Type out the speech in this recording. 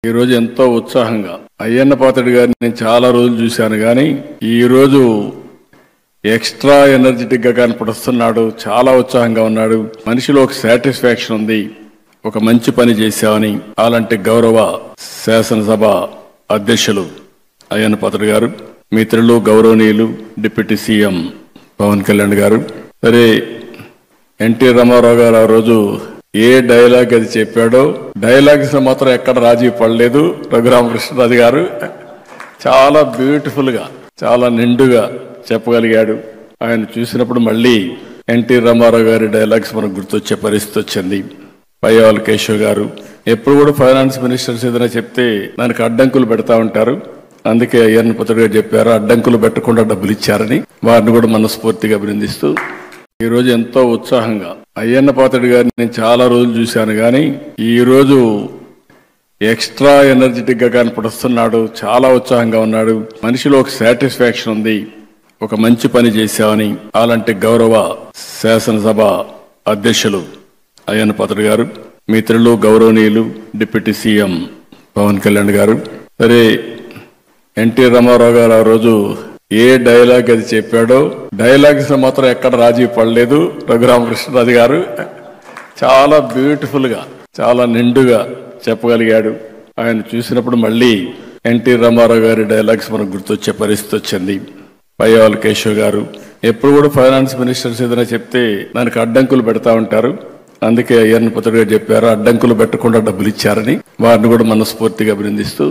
ఈ రోజు ఎంతో ఉత్సాహంగా అయ్యన్న పాత్రుడు గారిని నేను చాలా రోజులు చూశాను కానీ ఈ రోజు ఎక్స్ట్రా ఎనర్జెటిక్ గా కనపడుస్తున్నాడు. చాలా ఉత్సాహంగా ఉన్నాడు. మనిషిలో ఒక సాటిస్ఫాక్షన్ ఉంది. ఒక మంచి పని చేశామని. అలాంటి గౌరవ శాసనసభ అధ్యక్షులు అయ్యన్న పాత్రుడు గారు, మిత్రులు గౌరవనీయులు డిప్యూటీ సీఎం పవన్ కళ్యాణ్ గారు, సరే ఎన్టీ రామారావు గారు ఆ రోజు ఏ డైలాగ్ అది చెప్పాడో డైలాగ్స్ మాత్రం ఎక్కడ రాజీ పడలేదు. రఘురామకృష్ణరాజు గారు చాలా బ్యూటిఫుల్ గా చాలా నిండుగా చెప్పగలిగాడు. ఆయన చూసినప్పుడు మళ్ళీ ఎన్టీ రామారావు గారి డైలాగ్స్ మనకు గుర్తొచ్చే పరిస్థితి వచ్చింది. పయ్యావల కేశవ్ గారు ఎప్పుడు కూడా ఫైనాన్స్ మినిస్టర్స్ ఏదైనా చెప్తే దానికి అడ్డంకులు పెడతా ఉంటారు. అందుకే అయ్యన్న పాత్రుడు గారు చెప్పారు, అడ్డంకులు పెట్టకుండా డబ్బులు ఇచ్చారని. వారిని కూడా మనస్ఫూర్తిగా అభినందిస్తూ ఈ రోజు ఎంతో ఉత్సాహంగా అయ్యన్న పాత్రుడు గారిని నేను చాలా రోజులు చూశాను కానీ ఈ రోజు ఎక్స్ట్రా ఎనర్జెటిక్ గా కనపడుస్తున్నాడు. చాలా ఉత్సాహంగా ఉన్నాడు. మనిషిలో ఒక సాటిస్ఫాక్షన్ ఉంది. ఒక మంచి పని చేశామని. అలాంటి గౌరవ శాసనసభ అధ్యక్షులు అయ్యన్న పాత్రుడు గారు, మిత్రులు గౌరవనీయులు డిప్యూటీ సీఎం పవన్ కళ్యాణ్ గారు, సరే ఎన్టీ రామారావు గారు ఆ రోజు ఏ డైలాగ్ అది చెప్పాడో డైలాగ్స్ మాత్రం ఎక్కడ రాజీ పడలేదు. రఘురామకృష్ణరాజు గారు చాలా బ్యూటిఫుల్ గా చాలా నిండుగా చెప్పగలిగాడు. ఆయన చూసినప్పుడు మళ్ళీ ఎన్టీ రామారావు గారి డైలాగ్స్ మనకు గుర్తొచ్చే పరిస్థితి వచ్చింది. పయ్యావల కేశవ్ గారు ఎప్పుడు కూడా ఫైనాన్స్ మినిస్టర్స్ ఏదైనా చెప్తే దానికి అడ్డంకులు పెడతా ఉంటారు. అందుకే అయ్యన్న పాత్రుడు గారు చెప్పారు, అడ్డంకులు పెట్టకుండా డబ్బులు ఇచ్చారని. వారిని కూడా మనస్ఫూర్తిగా అభినందిస్తూ